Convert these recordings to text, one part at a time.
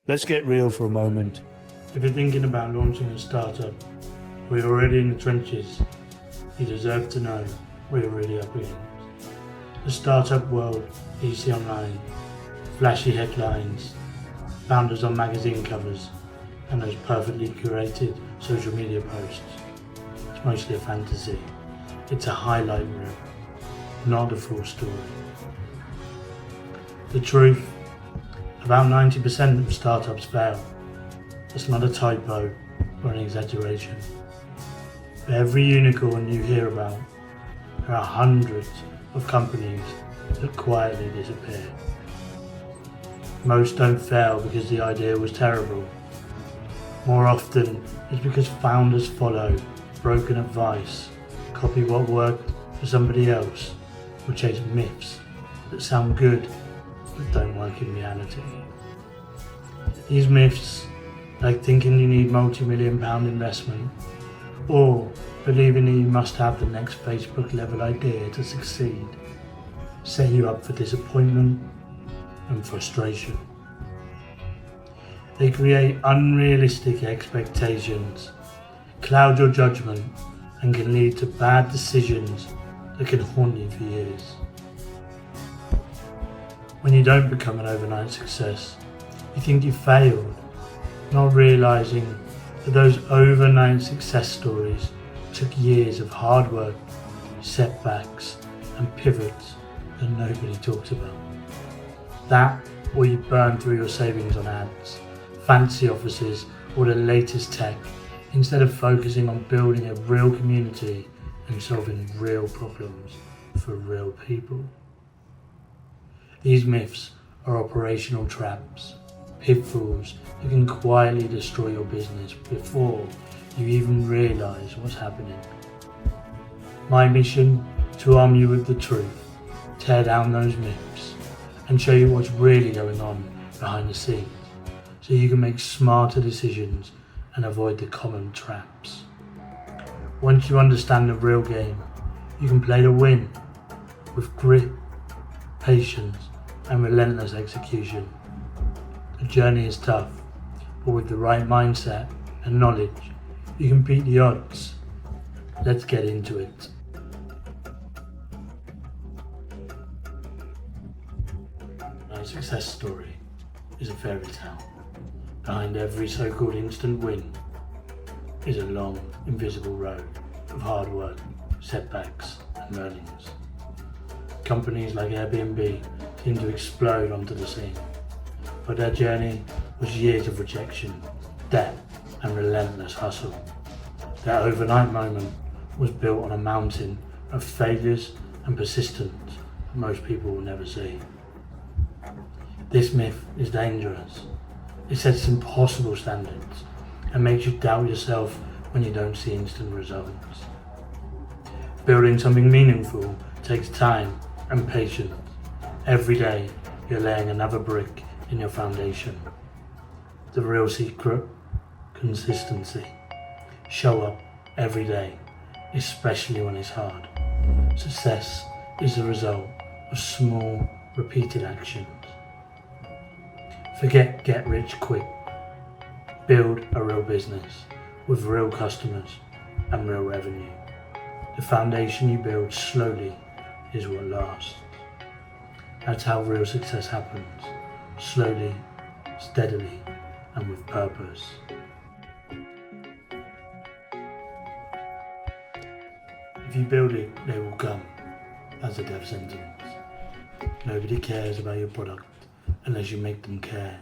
Let's get real for a moment. If you're thinking about launching a startup, or you're already in the trenches, you deserve to know what you're really up against. The startup world, easy online, flashy headlines, founders on magazine covers, and those perfectly curated social media posts. It's mostly a fantasy. It's a highlight reel, not the full story. The truth, about 90% of startups fail. That's not a typo or an exaggeration. For every unicorn you hear about, there are hundreds of companies that quietly disappear. Most don't fail because the idea was terrible. More often, it's because founders follow broken advice, copy what worked for somebody else, or chase myths that sound good but don't work in reality. These myths, like thinking you need multi-million-pound investment, or believing that you must have the next Facebook-level idea to succeed, set you up for disappointment and frustration. They create unrealistic expectations, cloud your judgment, and can lead to bad decisions that can haunt you for years. When you don't become an overnight success, you think you failed, not realizing that those overnight success stories took years of hard work, setbacks, and pivots that nobody talks about. That, or you burn through your savings on ads, fancy offices, or the latest tech, instead of focusing on building a real community and solving real problems for real people. These myths are operational traps, pitfalls that can quietly destroy your business before you even realize what's happening. My mission, to arm you with the truth, tear down those myths, and show you what's really going on behind the scenes, so you can make smarter decisions and avoid the common traps. Once you understand the real game, you can play to win with grit, patience, and relentless execution. The journey is tough, but with the right mindset and knowledge, you can beat the odds. Let's get into it. My success story is a fairy tale. Behind every so-called instant win is a long, invisible road of hard work, setbacks, and learnings. Companies like Airbnb seem to explode onto the scene, but their journey was years of rejection, debt, and relentless hustle. Their overnight moment was built on a mountain of failures and persistence that most people will never see. This myth is dangerous. It sets impossible standards and makes you doubt yourself when you don't see instant results. Building something meaningful takes time and patience. Every day, you're laying another brick in your foundation. The real secret? Consistency. Show up every day, especially when it's hard. Success is the result of small, repeated actions. Forget get rich quick. Build a real business with real customers and real revenue. The foundation you build slowly is what lasts. That's how real success happens. Slowly, steadily, and with purpose. If you build it, they will come. That's a death sentence. Nobody cares about your product unless you make them care.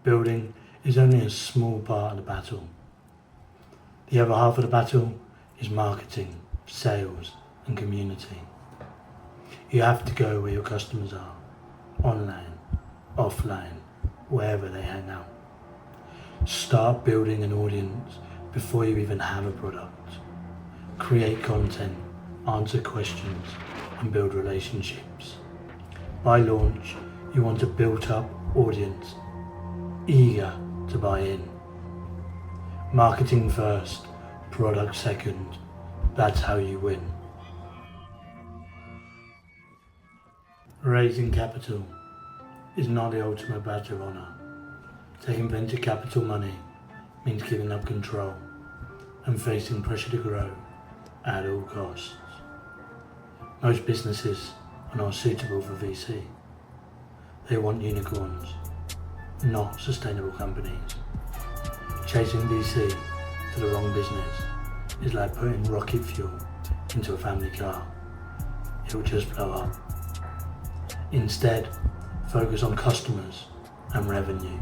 Building is only a small part of the battle. The other half of the battle is marketing, sales, and community. You have to go where your customers are, online, offline, wherever they hang out. Start building an audience before you even have a product. Create content, answer questions, and build relationships. By launch, you want a built-up audience, eager to buy in. Marketing first, product second. That's how you win. Raising capital is not the ultimate badge of honor. Taking venture capital money means giving up control and facing pressure to grow at all costs. Most businesses are not suitable for VC. They want unicorns, not sustainable companies. Chasing VC for the wrong business is like putting rocket fuel into a family car. It will just blow up. Instead, focus on customers and revenue.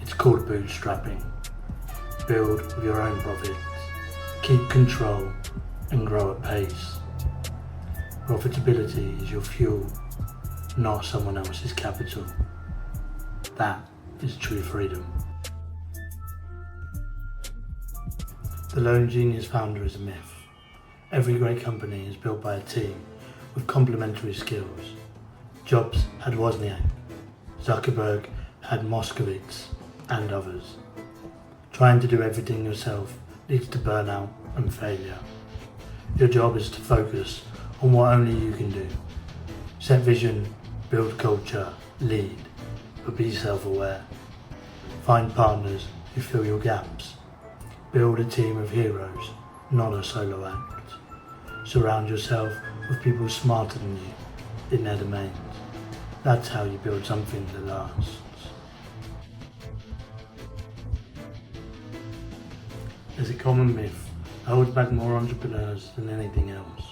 It's called bootstrapping. Build with your own profits. Keep control and grow at pace. Profitability is your fuel, not someone else's capital. That is true freedom. The lone genius founder is a myth. Every great company is built by a team with complementary skills. Jobs had Wozniak, Zuckerberg had Moskowitz, and others. Trying to do everything yourself leads to burnout and failure. Your job is to focus on what only you can do. Set vision, build culture, lead, but be self-aware. Find partners who fill your gaps. Build a team of heroes, not a solo act. Surround yourself with people smarter than you in their domains. That's how you build something that lasts. There's a common myth that holds back more entrepreneurs than anything else.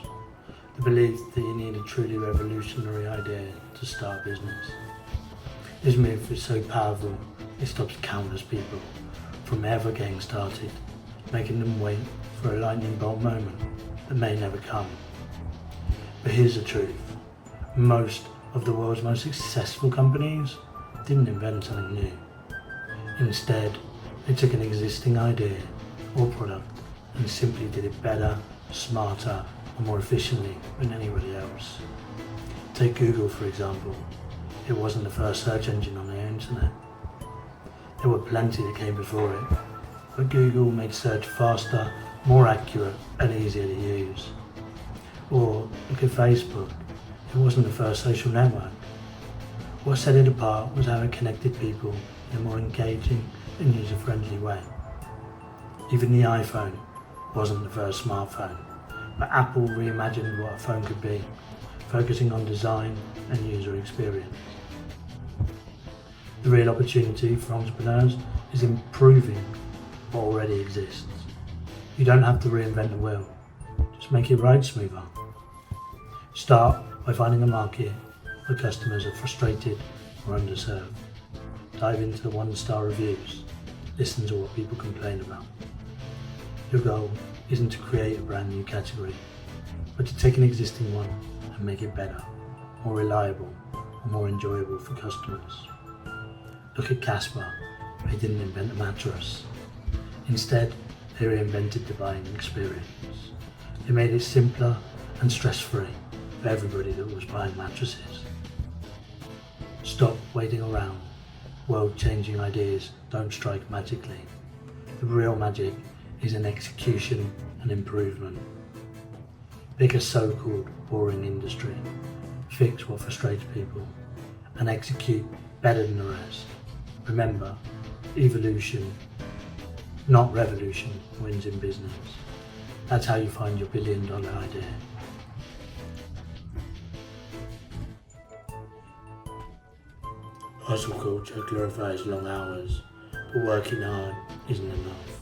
The belief that you need a truly revolutionary idea to start a business. This myth is so powerful, it stops countless people from ever getting started, making them wait for a lightning bolt moment that may never come. But here's the truth. Most of the world's most successful companies didn't invent something new. Instead, they took an existing idea or product and simply did it better, smarter, and more efficiently than anybody else. Take Google for example. It wasn't the first search engine on the internet. There were plenty that came before it, but Google made search faster, more accurate, and easier to use. Or look at Facebook. It wasn't the first social network. What set it apart was how it connected people in a more engaging and user-friendly way. Even the iPhone wasn't the first smartphone, but Apple reimagined what a phone could be, focusing on design and user experience. The real opportunity for entrepreneurs is improving what already exists. You don't have to reinvent the wheel, just make it ride smoother. Start by finding a market where customers are frustrated or underserved. Dive into the one-star reviews, listen to what people complain about. Your goal isn't to create a brand new category, but to take an existing one and make it better, more reliable, and more enjoyable for customers. Look at Casper. They didn't invent a mattress. Instead, they reinvented the buying experience. They made it simpler and stress-free for everybody that was buying mattresses. Stop waiting around. World-changing ideas don't strike magically. The real magic is in execution and improvement. Pick a so-called boring industry, fix what frustrates people, and execute better than the rest. Remember, evolution, not revolution, wins in business. That's how you find your billion-dollar idea. Hustle culture glorifies long hours, but working hard isn't enough.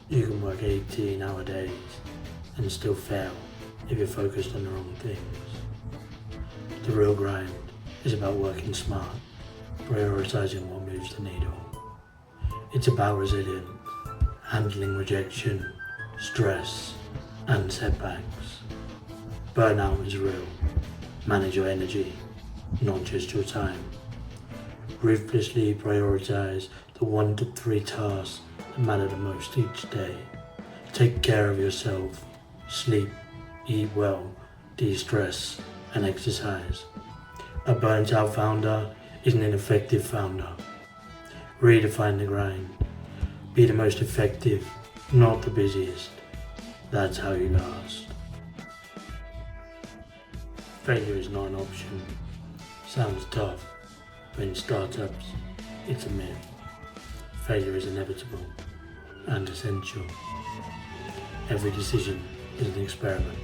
You can work 18-hour days and still fail if you're focused on the wrong things. The real grind is about working smart, prioritizing what moves the needle. It's about resilience, handling rejection, stress, and setbacks. Burnout is real. Manage your energy, not just your time. Ruthlessly prioritize the 1 to 3 tasks that matter the most each day. Take care of yourself. Sleep, eat well, de-stress, and exercise. A burnt-out founder is an ineffective founder. Redefine the grind. Be the most effective, not the busiest. That's how you last. Failure is not an option. Sounds tough, but in startups, it's a myth. failure is inevitable and essential. Every decision is an experiment.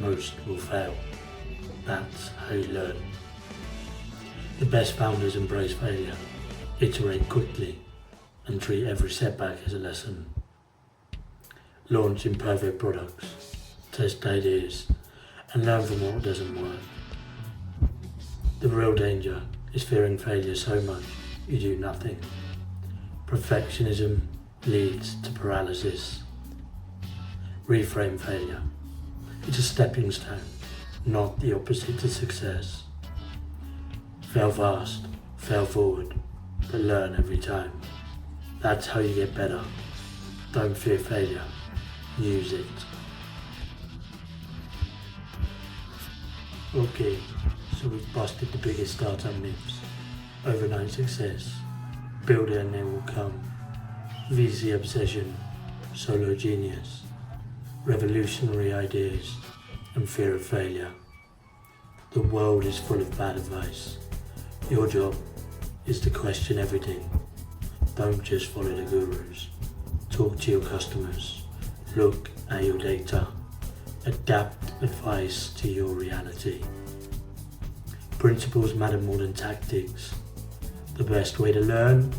Most will fail. That's how you learn. The best founders embrace failure, iterate quickly, and treat every setback as a lesson. Launch imperfect products, test ideas, and learn from what doesn't work. The real danger is fearing failure so much you do nothing. Perfectionism leads to paralysis. Reframe failure. It's a stepping stone, not the opposite to success. Fail fast, fail forward, but learn every time. That's how you get better. Don't fear failure, use it. Okay, so we've busted the biggest startup myths. Overnight success, build it and they will come. VC obsession, solo genius, revolutionary ideas, and fear of failure. The world is full of bad advice. Your job is to question everything. Don't just follow the gurus. Talk to your customers. Look at your data. Adapt advice to your reality. Principles matter more than tactics. The best way to learn?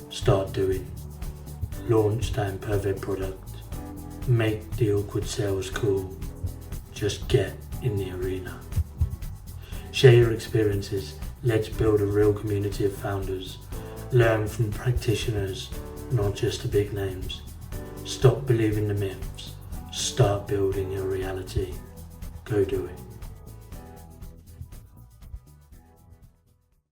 Start doing. Launch that imperfect product. Make the awkward sales call. Just get in the arena. Share your experiences. Let's build a real community of founders. Learn from practitioners, not just the big names. Stop believing the myths. Start building your reality. Go do it.